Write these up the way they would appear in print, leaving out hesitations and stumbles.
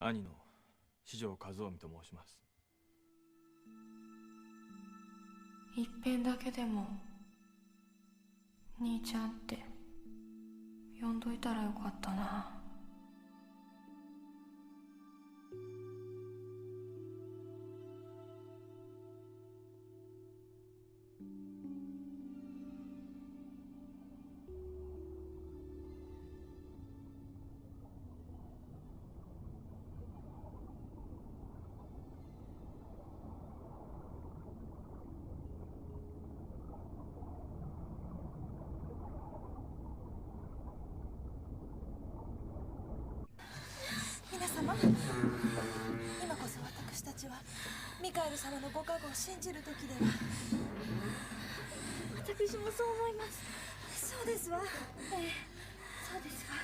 兄の四条和臣と申します。一遍だけでも兄ちゃんって呼んどいたらよかったな。皆様、今こそ私たちはミカエル様のご加護を信じる時では。私もそう思います。そうですわ。ええ、そうですわ。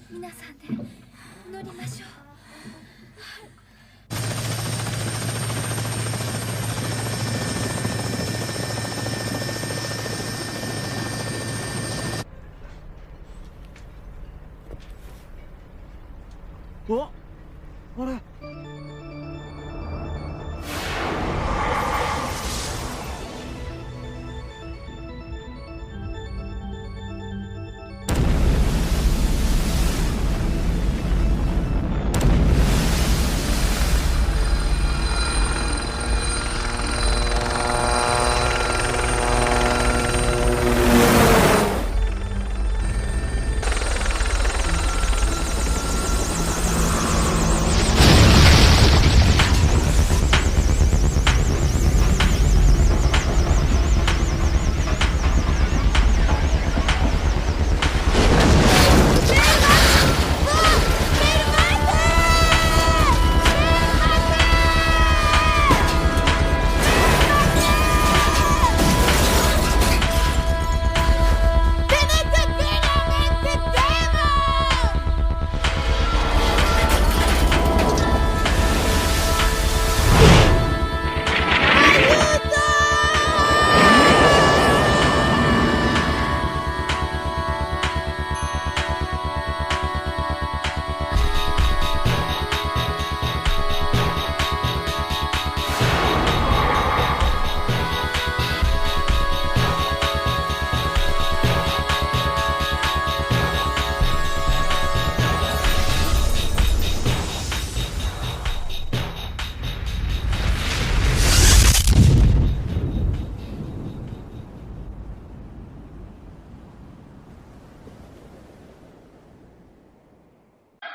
皆さんで祈りましょう。あ、あれ。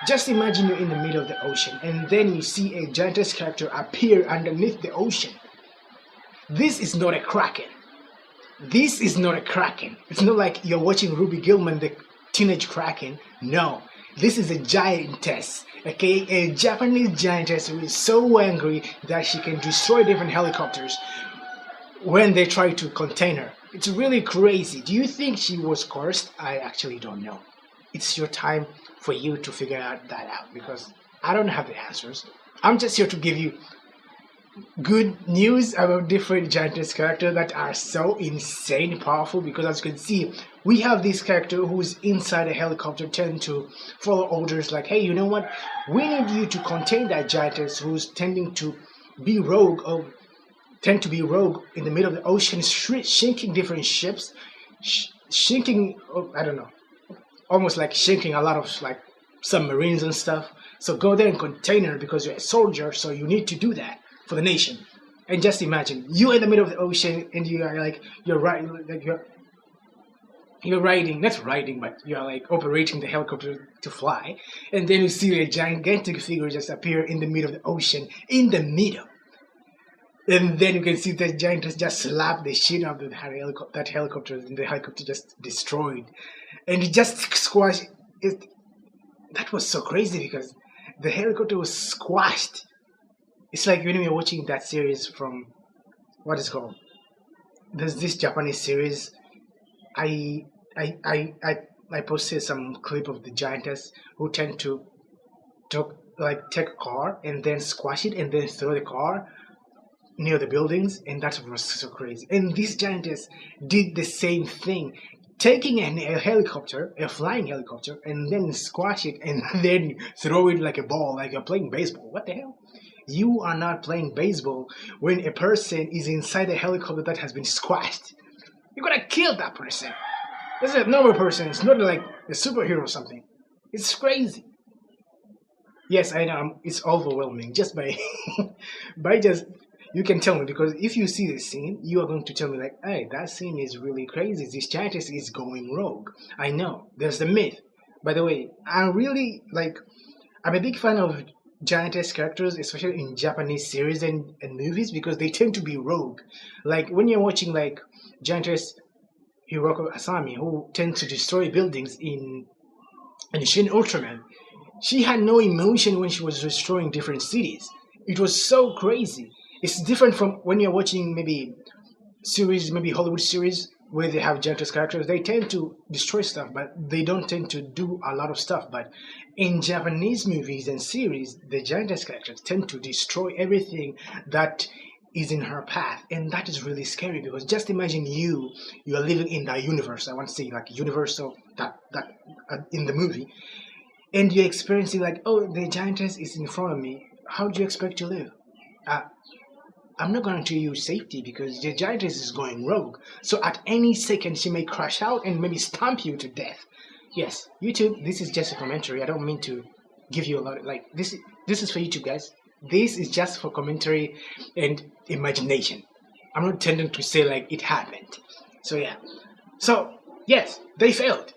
Just imagine you're in the middle of the ocean and then you see a Giantess character appear underneath the ocean. This is not a kraken. This is not a kraken. It's not like you're watching Ruby Gilman, the teenage kraken. No, this is a giantess. Okay, a Japanese giantess who is so angry that she can destroy different helicopters when they try to contain her. It's really crazy. Do you think she was cursed? I actually don't know. It's your time for you to figure that out because I don't have the answers. I'm just here to give you good news about different Giantess characters that are so insane powerful, because as you can see, we have this character who's inside a helicopter tend to follow orders like, hey, you know what, we need you to contain that Giantess who's tending to be rogue or tend to be rogue in the middle of the ocean, sinking different ships, sinking, I don't know, almost like sinking a lot of like submarines and stuff. So go there and contain her because you're a soldier, so you need to do that for the nation. And just imagine you're in the middle of the ocean and you are like you're riding, not riding, but you're like operating the helicopter to fly, and then you see a gigantic figure just appear in the middle of the ocean, in the middle. And then you can see the Giantess just slap the shit out of that helicopter, and the helicopter just destroyed. And it just squashed it. That was so crazy because the helicopter was squashed. It's like when you're watching that series from, what is it called? There's this Japanese series. I posted some clip of the Giantess who tend to take a car and then squash it and then throw the car near the buildings, and that was so crazy. And this Giantess did the same thing, taking a helicopter, a flying helicopter, and then squash it and then throw it like a ball, like you're playing baseball. What the hell? You are not playing baseball when a person is inside a helicopter that has been squashed. You're gonna kill that person. This is a normal person. It's not like a superhero or something. It's crazy. Yes, I know. It's overwhelming. Just by, by just, you can tell me because if you see this scene, you are going to tell me like, hey, that scene is really crazy. This Giantess is going rogue. I know. There's the myth. By the way, I'm a big fan of Giantess characters, especially in Japanese series and movies because they tend to be rogue. Like when you're watching like Giantess Hiroko Asami, who tends to destroy buildings in Shin Ultraman, she had no emotion when she was destroying different cities. It was so crazy. It's different from when you're watching maybe series, maybe Hollywood series where they have Giantess characters. They tend to destroy stuff, but they don't tend to do a lot of stuff. But in Japanese movies and series, the Giantess characters tend to destroy everything that is in her path, and that is really scary because just imagine you are living in that universe. I want to say like universal that in the movie, and you're experiencing like, oh, the Giantess is in front of me. How do you expect to live? I'm not going to use safety because the Giantess is going rogue. So at any second she may crash out and maybe stamp you to death. Yes, YouTube, this is just a commentary. I don't mean to give you a lot of, like this is for YouTube guys. This is just for commentary and imagination. I'm not tending to say like it happened. So yeah. So yes, they failed.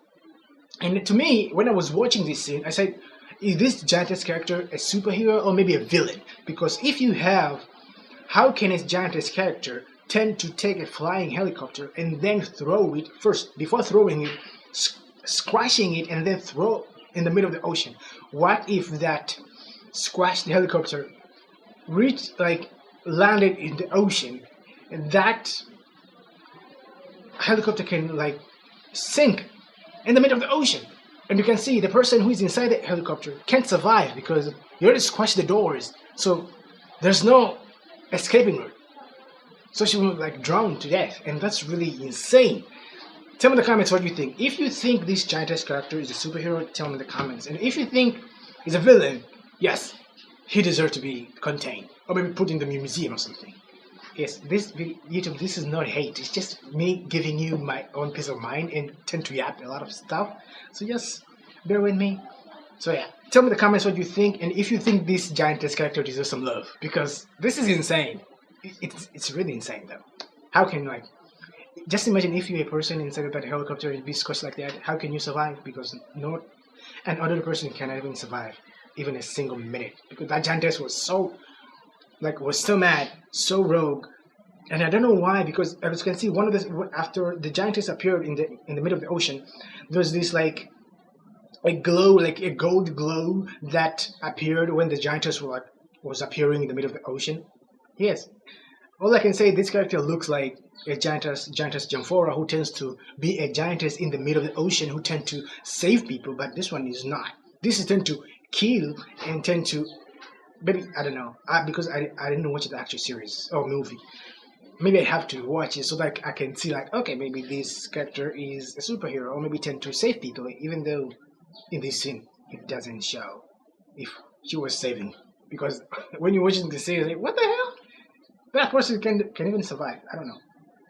And to me, when I was watching this scene, I said, is this Giantess character a superhero or maybe a villain? Because if you have, how can a Giantess character tend to take a flying helicopter and then throw it first, before throwing it, squashing it and then throw in the middle of the ocean? What if that squashed helicopter landed in the ocean, and that helicopter can like sink in the middle of the ocean, and you can see the person who is inside the helicopter can't survive because you already squashed the doors, so there's no escaping route, so she will like drown to death, and that's really insane. Tell me in the comments what you think. If you think this Giantess character is a superhero, tell me in the comments, and if you think he's a villain, yes, he deserves to be contained or maybe put in the museum or something. Yes, YouTube, this is not hate. It's just me giving you my own peace of mind and tend to yap a lot of stuff. So just bear with me. So yeah, tell me in the comments what you think, and if you think this Giantess character deserves some love, because this is insane. It's really insane though. How can like, just imagine if you're a person inside of that helicopter and be squashed like that. How can you survive? Because no, another person cannot even survive even a single minute because that Giantess was so mad, so rogue, and I don't know why. Because as you can see, after the Giantess appeared in the middle of the ocean, there was this like a glow, like a gold glow that appeared when the Giantess was appearing in the middle of the ocean. Yes, all I can say, this character looks like a Giantess Jamphora, who tends to be a Giantess in the middle of the ocean, who tend to save people, but this one is not. This is tend to kill and tend to, maybe, I don't know, because I didn't watch the actual series or movie. Maybe I have to watch it so that I can see like, okay, maybe this character is a superhero or maybe tend to save people, even though in this scene it doesn't show if she was saving. Because when you're watching the series, like, what the hell? That person can even survive. I don't know.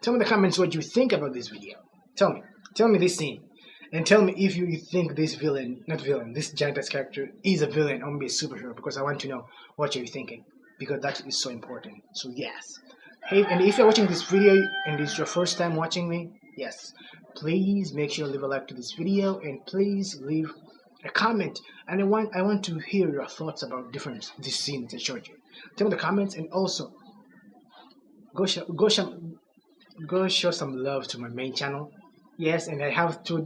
Tell me in the comments what you think about this video. Tell me this scene. And tell me if you think this this Giantess character is a villain or maybe a superhero, because I want to know what you're thinking, because that is so important. So yes. Hey, and if you're watching this video and this is your first time watching me, yes, please make sure to leave a like to this video and please leave a comment. And I want to hear your thoughts about these scenes I showed you. Tell me in the comments, and also go show some love to my main channel. Yes, and I have two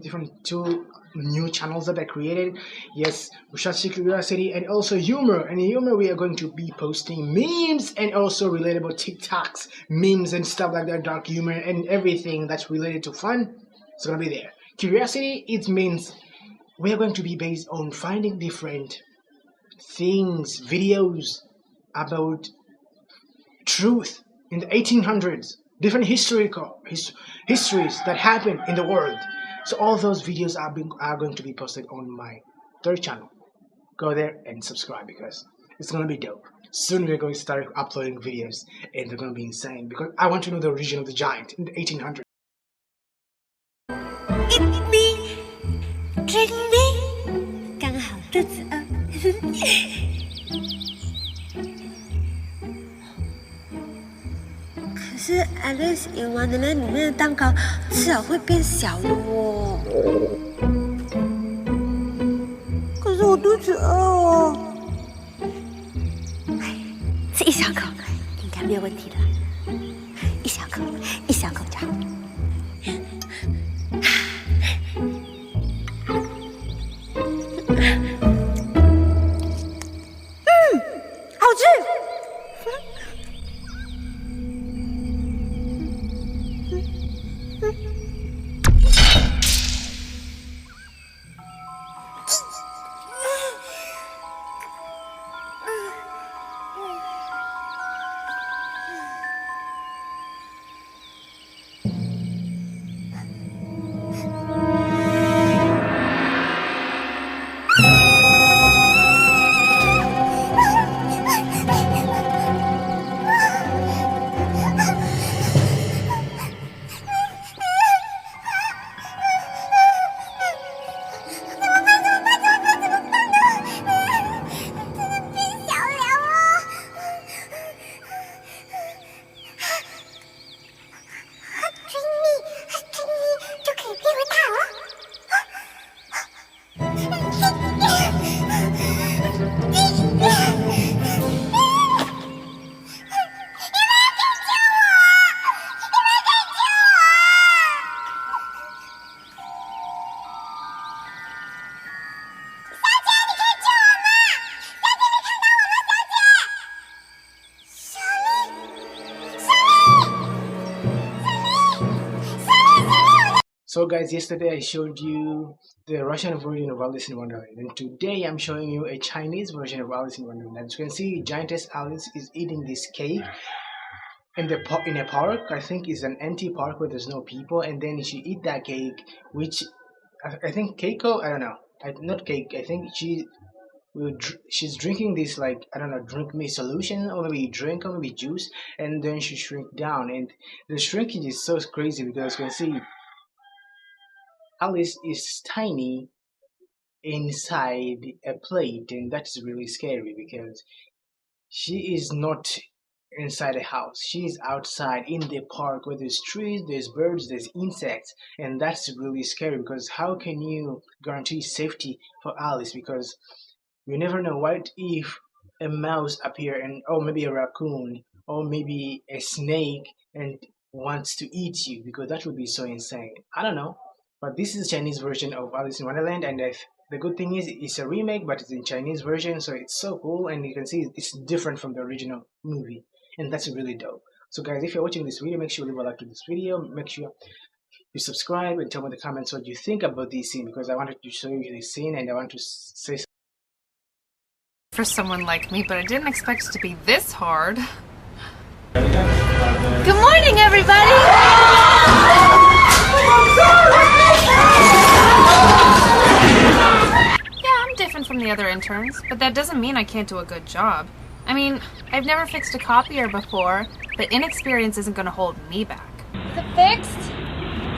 new channels that I created. Yes, Mushashi Curiosity and also Humor. And in Humor, we are going to be posting memes and also relatable TikToks, memes and stuff like that, dark humor and everything that's related to fun. It's gonna be there. Curiosity, it means we are going to be based on finding different things, videos about truth in the 1800s. Different histories that happened in the world. So all those videos are going to be posted on my third channel. Go there and subscribe because it's gonna be dope. Soon we're going to start uploading videos and they're gonna be insane because I want to know the origin of the giant in the 1800s. Eat me, drink me，刚好肚子饿。可是 Alice in Wonderland 里面的蛋糕吃了会变小的哦。可是我肚子饿哦。吃一小口应该没有问题的，一小口，一小口就好。好吃。So guys, yesterday I showed you the Russian version of Alice in Wonderland, and today I'm showing you a Chinese version of Alice in Wonderland. As you can see, Giantess Alice is eating this cake in a park. I think it's an empty park where there's no people, and then she eat that cake, which I think Keiko, I don't know, not cake. I think she's drinking this, like, I don't know, drink me solution or maybe drink or maybe juice, and then she shrink down, and the shrinkage is so crazy because you can see Alice is tiny inside a plate, and that's really scary because she is not inside a house. She is outside in the park where there's trees, there's birds, there's insects, and that's really scary because how can you guarantee safety for Alice? Because you never know, what if a mouse appear, and or maybe a raccoon or maybe a snake and wants to eat you, because that would be so insane. I don't know. But this is a Chinese version of Alice in Wonderland, and the good thing is it's a remake, but it's in Chinese version, so it's so cool, and you can see it's different from the original movie, and that's really dope. So guys, if you're watching this video, make sure you leave a like to this video, make sure you subscribe, and tell me in the comments what you think about this scene, because I wanted to show you this scene, and I want to say something for someone like me, but I didn't expect it to be this hard. Good morning, everybody! Yeah, I'm different from the other interns, but that doesn't mean I can't do a good job. I mean, I've never fixed a copier before, but inexperience isn't going to hold me back. Is it fixed?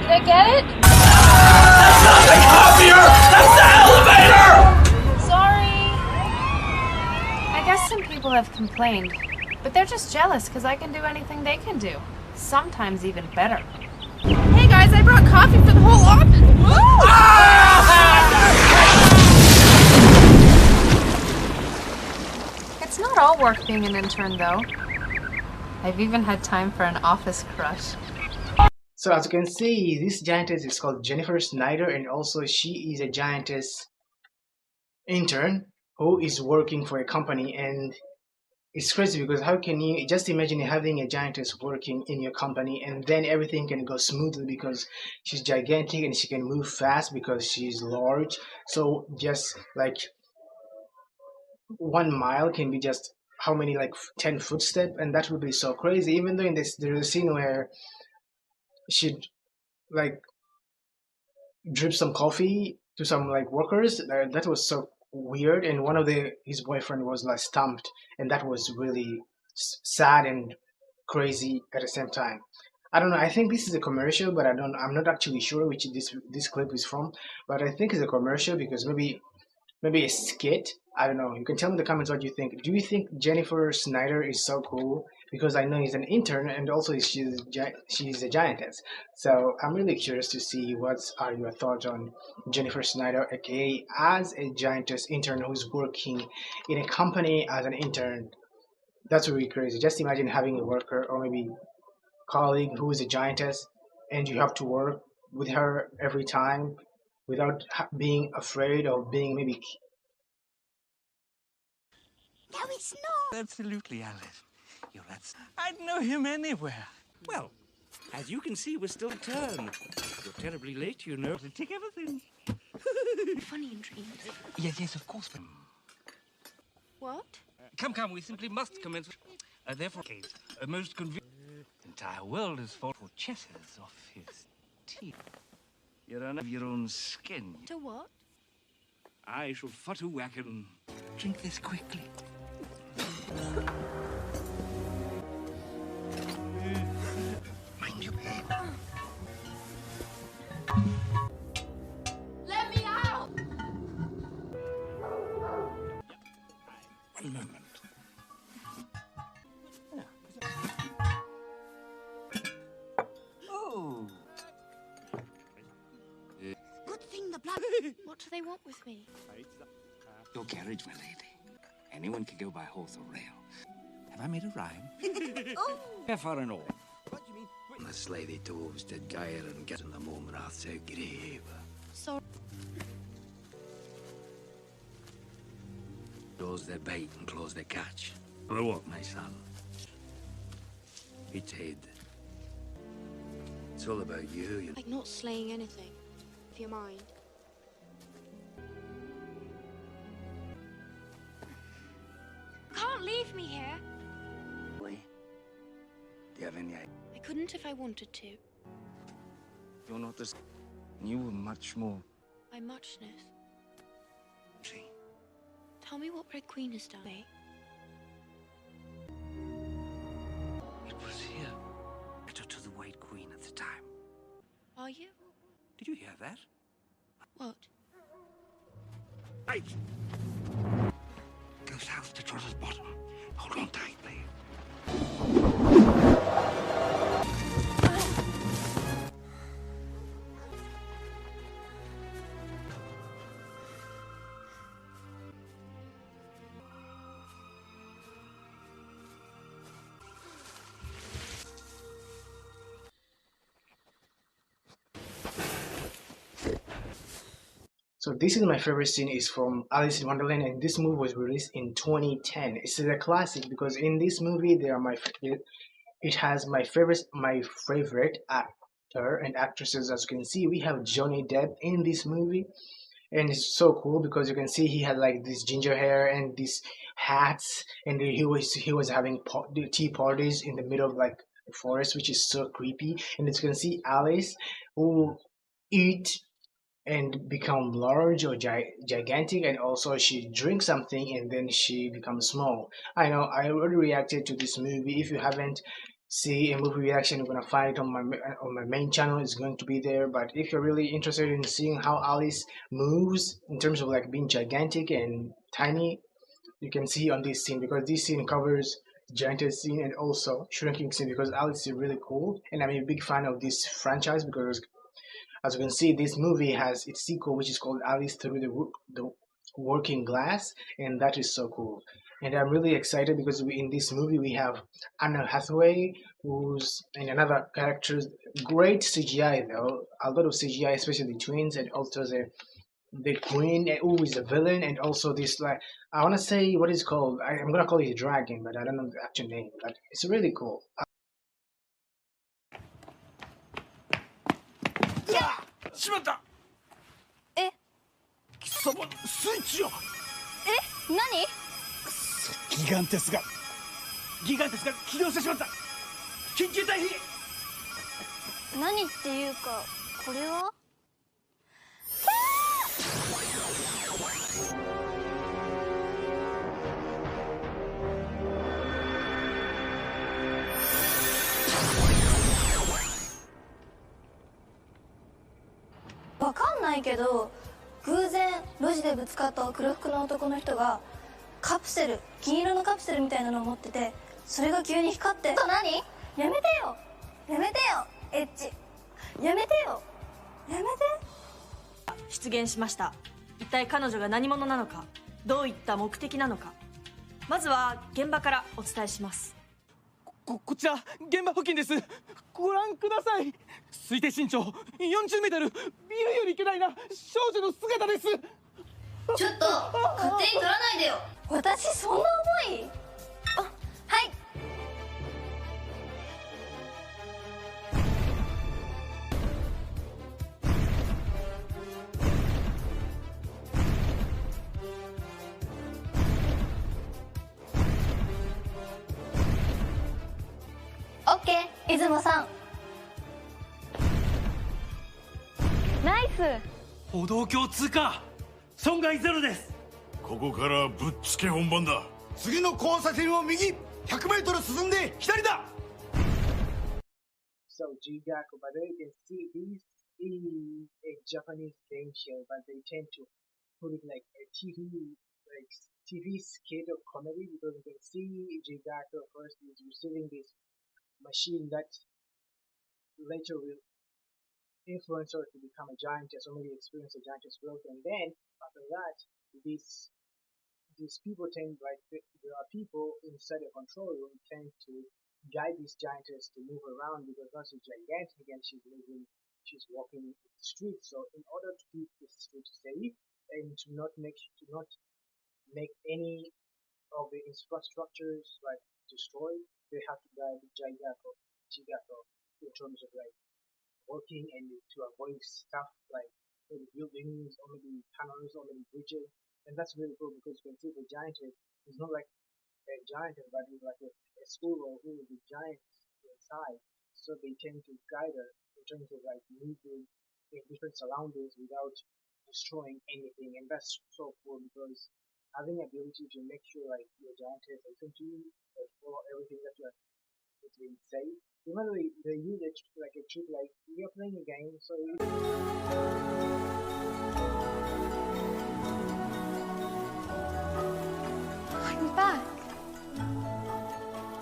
Did I get it? That's not the copier! That's the elevator! Sorry. I guess some people have complained, but they're just jealous because I can do anything they can do. Sometimes even better. Hey guys, I brought coffee for the whole office. It's not all work being an intern though. I've even had time for an office crush. So as you can see, this giantess is called Jennifer Snyder, and also she is a giantess intern who is working for a company, and it's crazy because how can you just imagine having a giantess working in your company and then everything can go smoothly because she's gigantic and she can move fast because she's large. So just like 1 mile can be just how many, like 10 footsteps, and that would be so crazy. Even though in this there's a scene where she like drip some coffee to some like workers. That was so weird. And one of the his boyfriend was like stumped, and that was really sad and crazy at the same time. I don't know. I think this is a commercial, but I don't. I'm not actually sure which this clip is from. But I think it's a commercial because maybe a skit. I don't know. You can tell me in the comments what you think. Do you think Jennifer Snyder is so cool? Because I know he's an intern and also she's a giantess. So I'm really curious to see what are your thoughts on Jennifer Snyder, aka as a giantess intern who's working in a company as an intern. That's really crazy. Just imagine having a worker or maybe colleague who is a giantess and you have to work with her every time without being afraid of being maybe. No, it's not. Absolutely, Alice. I'd know him anywhere. Well, as you can see, we're still a turn. You're terribly late, you know. To take everything. Funny in dreams. Yes, of course. What? Come, we simply must commence. Therefore, Kate, a most convenient. The entire world is full for chesses off his teeth. You're under your own skin. To what? I shall futter whack and drink this quickly. Mind your head. Let me out! One moment. Oh. Good thing the blood. What do they want with me? Your carriage, my lady. Anyone can go by horse or rail. Have I made a rhyme? Oh! Fair far and all. The slithy toves did gyre and get in the moment I so grave. Sorry. Close their bait and close their catch. For what? My son. It's head. It's all about you. Like not slaying anything, if you mind. Can't leave me here. Boy, do you have any idea? I couldn't if I wanted to. You're not this. You were much more. My muchness. See? Tell me what Red Queen has done. Eh? It was here. Letter to the White Queen at the time. Are you? Did you hear that? What? Right. Go south to Trotter's Bottom. Hold on tightly. So this is my favorite scene is from Alice in Wonderland, and this movie was released in 2010. It's a classic because in this movie it has my favorite actor and actresses. As you can see, we have Johnny Depp in this movie, and it's so cool because you can see he had like this ginger hair and these hats, and he was having tea parties in the middle of like the forest, which is so creepy. And as you can see Alice who eat and become large or gigantic, and also she drinks something and then she becomes small. I know I already reacted to this movie. If you haven't see a movie reaction, you're gonna find it on my main channel. It's going to be there. But if you're really interested in seeing how Alice moves in terms of like being gigantic and tiny, you can see on this scene, because this scene covers Giantess scene and also shrinking scene, because Alice is really cool and I'm a big fan of this franchise. Because as you can see, this movie has its sequel, which is called Alice Through the Working Glass, and that is so cool. And I'm really excited because in this movie we have Anna Hathaway, who's in another characters. Great CGI though, a lot of CGI, especially the twins, and also the queen who is a villain, and also this like I want to say what is it called. I'm gonna call it a dragon, but I don't know the actual name. But it's really cool. しまった。え？貴様のスイッチよ。え？何？ギガンテスが起動してしまった。緊急退避。何っていうか、これは？けど、偶然路地でぶつかった黒服の男の人がカプセル、金色のカプセルみたいなのを持ってて、それが急に光って。何？やめてよ、やめてよ、エッチ、やめてよ、やめて。出現しました。一体彼女が何者なのか、どういった目的なのか、まずは現場からお伝えします。こちら現場付近です。ご覧ください。推定身長40メートル、ビルより巨大な少女の姿です。ちょっと勝手に取らないでよ。私そんな重い？あ、はい。オッケー、出雲さん。ナイス。歩道橋通過、損害ゼロです。ここからぶっつけ本番だ。次の交差点を右100メートル進んで左だ。 So Gigaku, by the way, you can see this is a Japanese game show, but they tend to put it like a TV skit of comedy, because you can see Gigaku first is receiving this machine that later will influence her to become a giantess, or maybe experience a giantess growth, and then after that, these people tend, like, there are people inside the control room tend to guide this giantess to move around, because now she's gigantic and she's walking the street. So in order to keep the street safe and to not make any of the infrastructures like destroyed, they have to guide Gigato in terms of like working and to avoid stuff like maybe buildings or maybe tunnels or maybe bridges. And that's really cool, because you can see the Giantess is not like a giantess, but it's like a school or with the giants inside. So they tend to guide her in terms of like moving in different surroundings without destroying anything. And that's so cool, because having the ability to make sure like your giantess listen to you, like follow everything that you're being safe. Remember they use it like a trick, like you're playing a game, so I'm back.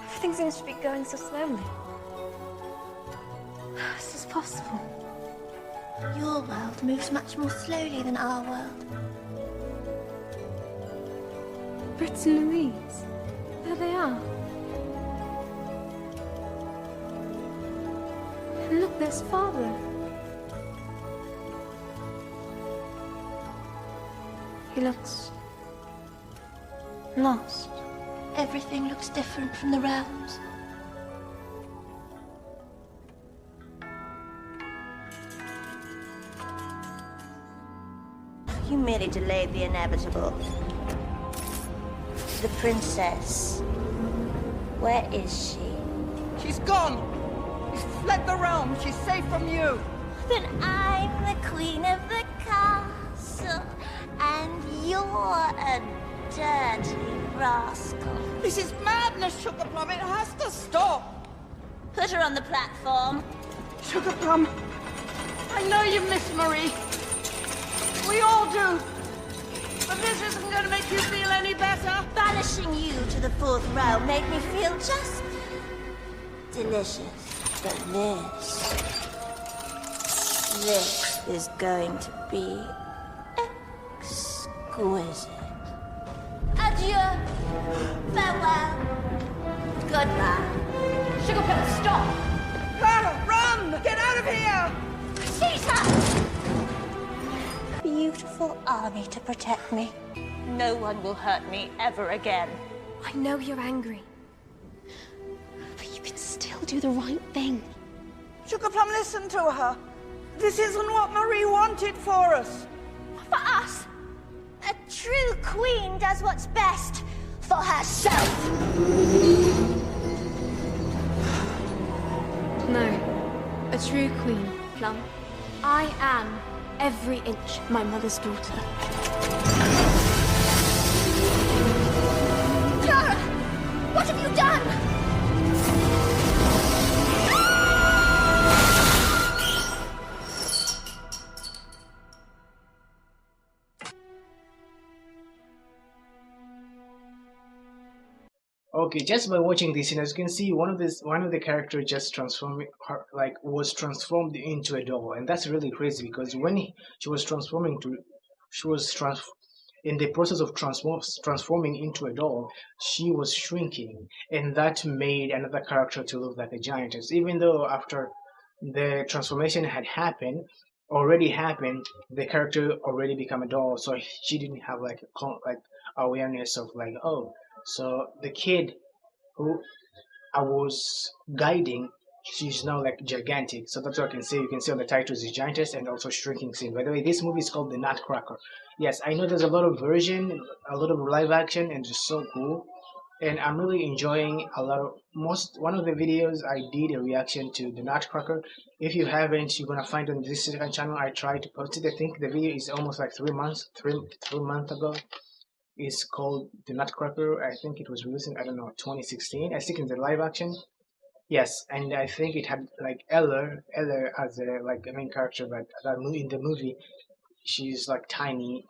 Everything seems to be going so slowly. How is this possible? Your world moves much more slowly than our world. Fritz and Louise. There they are. And look, there's Father. He looks lost. Everything looks different from the realms. You merely delayed the inevitable. The princess. Where is she? She's gone! She's fled the realm. She's safe from you. Then I'm the queen of the castle, and you're a dirty rascal. This is madness, Sugar Plum. It has to stop. Put her on the platform. Sugar Plum, I know you miss Marie. We all do. But this isn't going to make you feel any better. Banishing you to the fourth realm made me feel just delicious. But this is going to be exquisite. Adieu. Farewell. Goodbye. Sugar Plum, stop! Clara, run! Get out of here! Seize her! Beautiful army to protect me. No one will hurt me ever again. I know you're angry, but you can still do the right thing. Sugar Plum, listen to her. This isn't what Marie wanted for us. For us, a true queen does what's best for herself. No, a true queen, Plum. I am every inch my mother's daughter. Clara, what have you done? Okay, just by watching this, as you can see, one of the characters just transforming her, like was transformed into a doll, and that's really crazy because when she was transforming to, she was in the process of transforming into a doll, she was shrinking, and that made another character to look like a giantess. Even though after the transformation had already happened, the character already become a doll, so she didn't have like like awareness of like, oh, so the kid who I was guiding, she's now like gigantic. So that's what I can say. You can see on the title is Giantess and also shrinking scene. By the way, this movie is called The Nutcracker. Yes, I know there's a lot of version, a lot of live action, and it's so cool. And I'm really enjoying a lot of one of the videos I did a reaction to The Nutcracker. If you haven't, you're gonna find on this second channel. I tried to post it. I think the video is almost like 3 months, three months ago. Is called The Nutcracker. I think it was released in, I don't know, 2016. I think in the live action. Yes, and I think it had like Eller as a like a main character, but in the movie she's like tiny